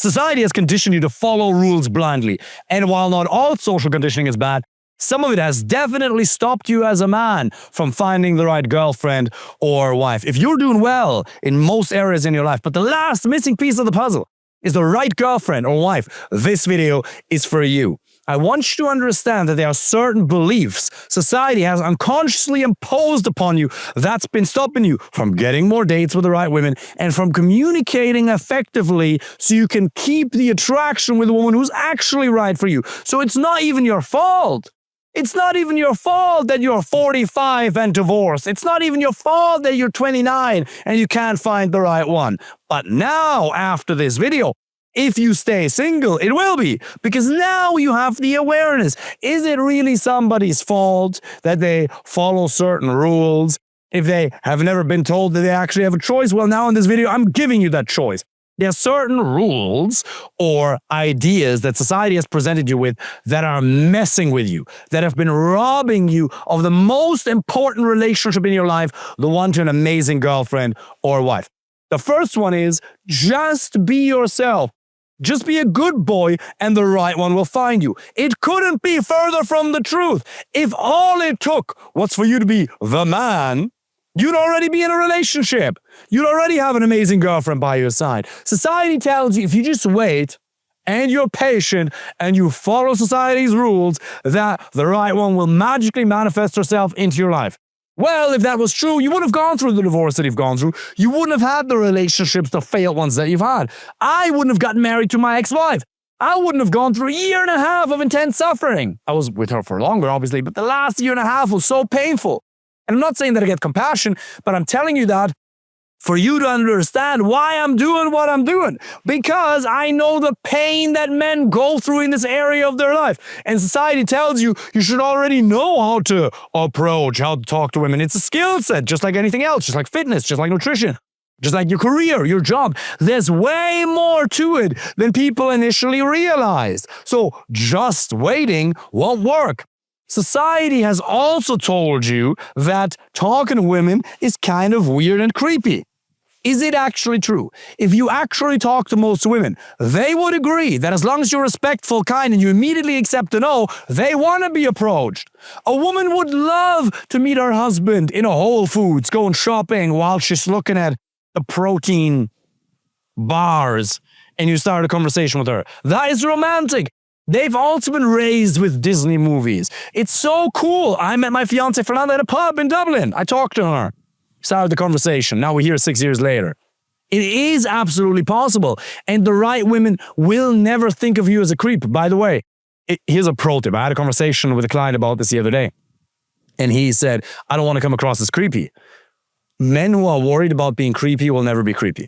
Society has conditioned you to follow rules blindly. And while not all social conditioning is bad, some of it has definitely stopped you as a man from finding the right girlfriend or wife. If you're doing well in most areas in your life, but the last missing piece of the puzzle is the right girlfriend or wife, this video is for you. I want you to understand that there are certain beliefs society has unconsciously imposed upon you that's been stopping you from getting more dates with the right women and from communicating effectively so you can keep the attraction with a woman who's actually right for you. So it's not even your fault. It's not even your fault that you're 45 and divorced. It's not even your fault that you're 29 and you can't find the right one. But now, after this video, if you stay single, it will be, because now you have the awareness. Is it really somebody's fault that they follow certain rules? If they have never been told that they actually have a choice, well, now in this video, I'm giving you that choice. There are certain rules or ideas that society has presented you with that are messing with you, that have been robbing you of the most important relationship in your life, the one to an amazing girlfriend or wife. The first one is just be yourself. Just be a good boy and the right one will find you. It couldn't be further from the truth. If all it took was for you to be the man, you'd already be in a relationship. You'd already have an amazing girlfriend by your side. Society tells you if you just wait and you're patient and you follow society's rules, that the right one will magically manifest herself into your life. Well, if that was true, you wouldn't have gone through the divorce that you've gone through. You wouldn't have had the relationships, the failed ones that you've had. I wouldn't have gotten married to my ex-wife. I wouldn't have gone through a year and a half of intense suffering. I was with her for longer, obviously, but the last year and a half was so painful. And I'm not saying that I get compassion, but I'm telling you that for you to understand why I'm doing what I'm doing. Because I know the pain that men go through in this area of their life. And society tells you you should already know how to approach, how to talk to women. It's a skill set, just like anything else, just like fitness, just like nutrition, just like your career, your job. There's way more to it than people initially realized. So just waiting won't work. Society has also told you that talking to women is kind of weird and creepy. Is it actually true? If you actually talk to most women, they would agree that as long as you're respectful, kind, and you immediately accept a no, they want to be approached. A woman would love to meet her husband in a Whole Foods, going shopping while she's looking at the protein bars, and you start a conversation with her. That is romantic. They've also been raised with Disney movies. It's so cool. I met my fiancée Fernanda at a pub in Dublin. I talked to her. Started the conversation. Now we're here 6 years later. It is absolutely possible. And the right women will never think of you as a creep. By the way, here's a pro tip. I had a conversation with a client about this the other day. And he said, I don't want to come across as creepy. Men who are worried about being creepy will never be creepy.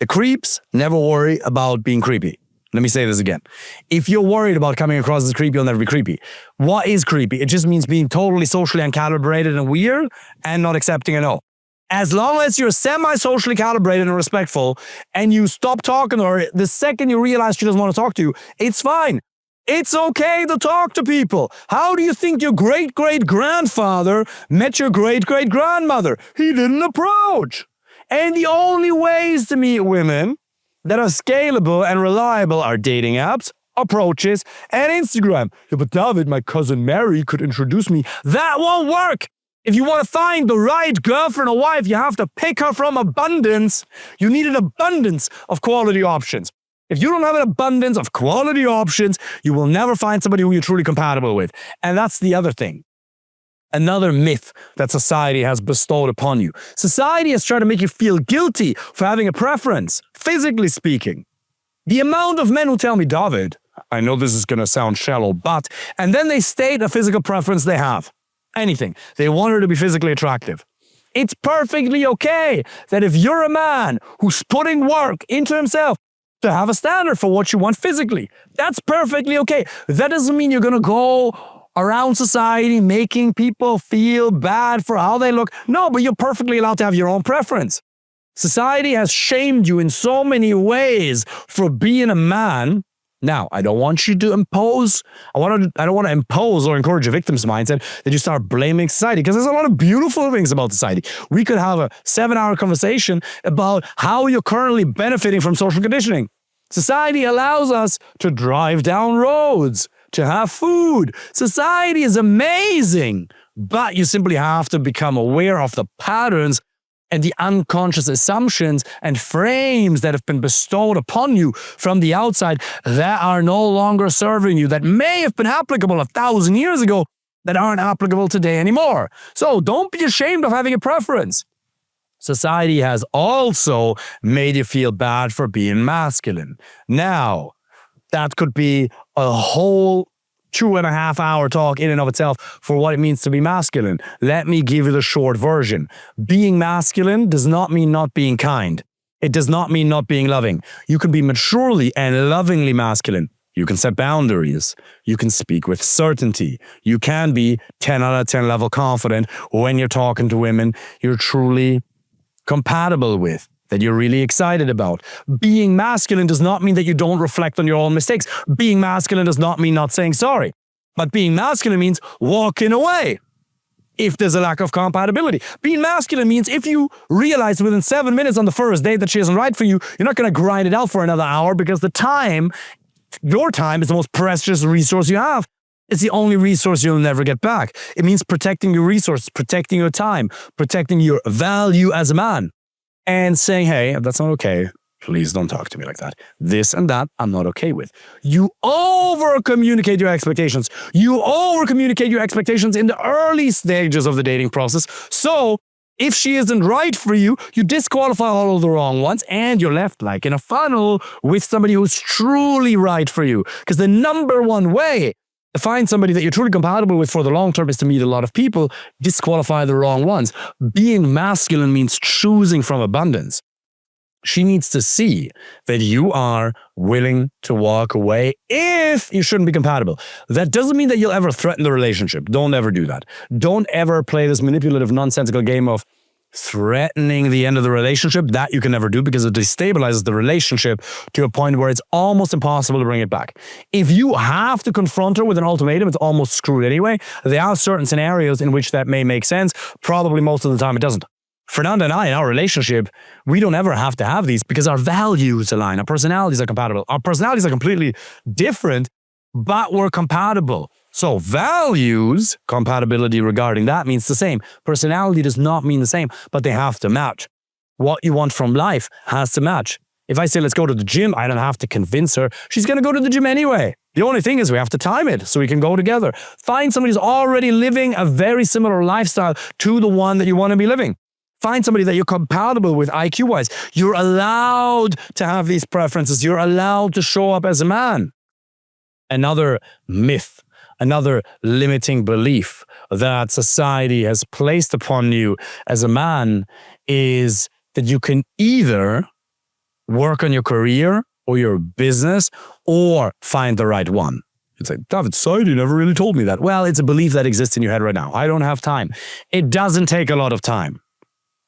The creeps never worry about being creepy. Let me say this again. If you're worried about coming across as creepy, you'll never be creepy. What is creepy? It just means being totally socially uncalibrated and weird and not accepting a no. As long as you're semi-socially calibrated and respectful and you stop talking to her the second you realize she doesn't want to talk to you, it's fine. It's okay to talk to people. How do you think your great-great-grandfather met your great-great-grandmother? He didn't approach. And the only ways to meet women that are scalable and reliable are dating apps, approaches, and Instagram. Yeah, but David, my cousin Mary could introduce me. That won't work. If you want to find the right girlfriend or wife, you have to pick her from abundance. You need an abundance of quality options. If you don't have an abundance of quality options, you will never find somebody who you're truly compatible with. And that's the other thing. Another myth that society has bestowed upon you. Society has tried to make you feel guilty for having a preference, physically speaking. The amount of men who tell me, David, I know this is going to sound shallow, but, and then they state a physical preference they have. Anything. They want her to be physically attractive. It's perfectly okay that if you're a man who's putting work into himself to have a standard for what you want physically, that's perfectly okay. That doesn't mean you're going to go around society making people feel bad for how they look. No, but you're perfectly allowed to have your own preference. Society has shamed you in so many ways for being a man. Now, I don't want you to impose, I don't want to impose or encourage a victim's mindset that you start blaming society, because there's a lot of beautiful things about society. We could have a 7-hour conversation about how you're currently benefiting from social conditioning. Society allows us to drive down roads, to have food. Society is amazing, but you simply have to become aware of the patterns and the unconscious assumptions and frames that have been bestowed upon you from the outside that are no longer serving you, that may have been applicable 1,000 years ago, that aren't applicable today anymore. So don't be ashamed of having a preference. Society has also made you feel bad for being masculine. Now, that could be a whole 2.5-hour talk in and of itself for what it means to be masculine. Let me give you the short version. Being masculine does not mean not being kind. It does not mean not being loving. You can be maturely and lovingly masculine. You can set boundaries. You can speak with certainty. You can be 10 out of 10 level confident when you're talking to women you're truly compatible with, that you're really excited about. Being masculine does not mean that you don't reflect on your own mistakes. Being masculine does not mean not saying sorry. But being masculine means walking away if there's a lack of compatibility. Being masculine means if you realize within 7 minutes on the first date that she isn't right for you, you're not going to grind it out for another hour, because your time is the most precious resource you have. It's the only resource you'll never get back. It means protecting your resources, protecting your time, protecting your value as a man, and saying, hey, that's not okay. Please don't talk to me like that. This and that, I'm not okay with. You over-communicate your expectations. You over-communicate your expectations in the early stages of the dating process. So if she isn't right for you, you disqualify all of the wrong ones, and you're left like in a funnel with somebody who's truly right for you. Because the number one way to find somebody that you're truly compatible with for the long term is to meet a lot of people, disqualify the wrong ones. Being masculine means choosing from abundance. She needs to see that you are willing to walk away if you shouldn't be compatible. That doesn't mean that you'll ever threaten the relationship. Don't ever do that. Don't ever play this manipulative, nonsensical game of threatening the end of the relationship. That you can never do, because it destabilizes the relationship to a point where it's almost impossible to bring it back. If you have to confront her with an ultimatum, it's almost screwed anyway. There are certain scenarios in which that may make sense. Probably most of the time it doesn't. Fernanda and I, in our relationship, we don't ever have to have these because our values align. Our personalities are compatible. Our personalities are completely different, but we're compatible. So values, compatibility regarding that means the same. Personality does not mean the same, but they have to match. What you want from life has to match. If I say, let's go to the gym, I don't have to convince her. She's going to go to the gym anyway. The only thing is we have to time it so we can go together. Find somebody who's already living a very similar lifestyle to the one that you want to be living. Find somebody that you're compatible with IQ-wise. You're allowed to have these preferences. You're allowed to show up as a man. Another myth, another limiting belief that society has placed upon you as a man is that you can either work on your career or your business or find the right one. It's like, David, society never really told me that. Well, it's a belief that exists in your head right now. I don't have time. It doesn't take a lot of time.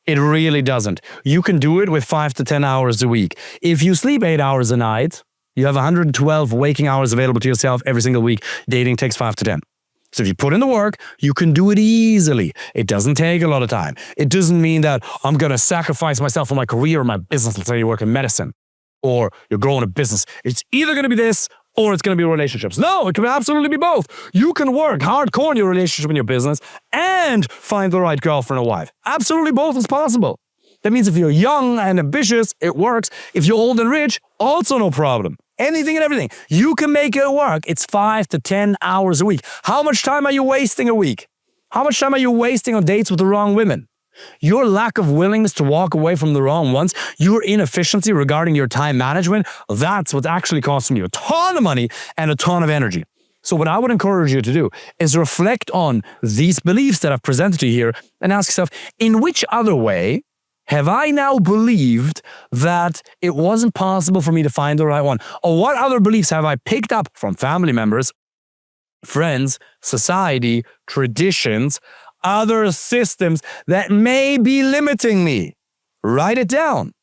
It really doesn't. You can do it with 5 to 10 hours a week. If you sleep 8 hours a night, you have 112 waking hours available to yourself every single week. Dating takes 5 to 10. So if you put in the work, you can do it easily. It doesn't take a lot of time. It doesn't mean that I'm going to sacrifice myself for my career or my business. Let's say you work in medicine or you're growing a business. It's either going to be this or it's going to be relationships. No, it can absolutely be both. You can work hardcore in your relationship and your business and find the right girlfriend or wife. Absolutely both is possible. That means if you're young and ambitious, it works. If you're old and rich, also no problem. Anything and everything. You can make it work. It's 5 to 10 hours a week. How much time are you wasting a week? How much time are you wasting on dates with the wrong women? Your lack of willingness to walk away from the wrong ones, your inefficiency regarding your time management, that's what's actually costing you a ton of money and a ton of energy. So what I would encourage you to do is reflect on these beliefs that I've presented to you here and ask yourself, in which other way have I now believed that it wasn't possible for me to find the right one? Or what other beliefs have I picked up from family members, friends, society, traditions, other systems that may be limiting me? Write it down.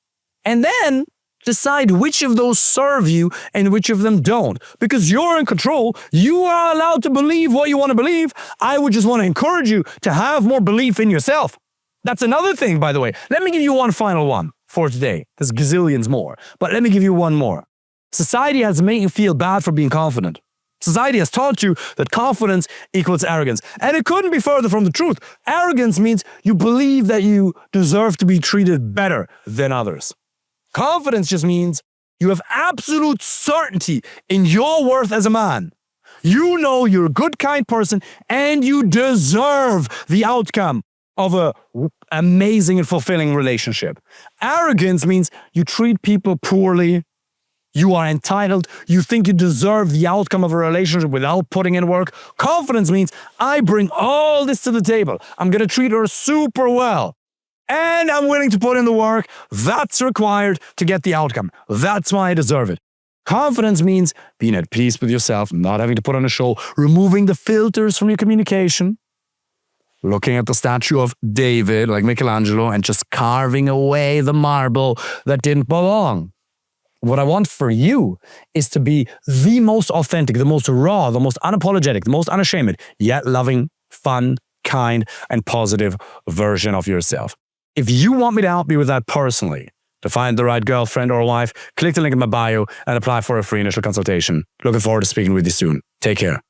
And then decide which of those serve you and which of them don't. Because you're in control. You are allowed to believe what you want to believe. I would just want to encourage you to have more belief in yourself. That's another thing, by the way. Let me give you one final one for today. There's gazillions more, but let me give you one more. Society has made you feel bad for being confident. Society has taught you that confidence equals arrogance. And it couldn't be further from the truth. Arrogance means you believe that you deserve to be treated better than others. Confidence just means you have absolute certainty in your worth as a man. You know you're a good, kind person and you deserve the outcome of an amazing and fulfilling relationship. Arrogance means you treat people poorly. You are entitled. You think you deserve the outcome of a relationship without putting in work. Confidence means I bring all this to the table. I'm going to treat her super well. And I'm willing to put in the work that's required to get the outcome. That's why I deserve it. Confidence means being at peace with yourself, not having to put on a show, removing the filters from your communication, looking at the statue of David, like Michelangelo, and just carving away the marble that didn't belong. What I want for you is to be the most authentic, the most raw, the most unapologetic, the most unashamed, yet loving, fun, kind, and positive version of yourself. If you want me to help you with that personally, to find the right girlfriend or wife, click the link in my bio and apply for a free initial consultation. Looking forward to speaking with you soon. Take care.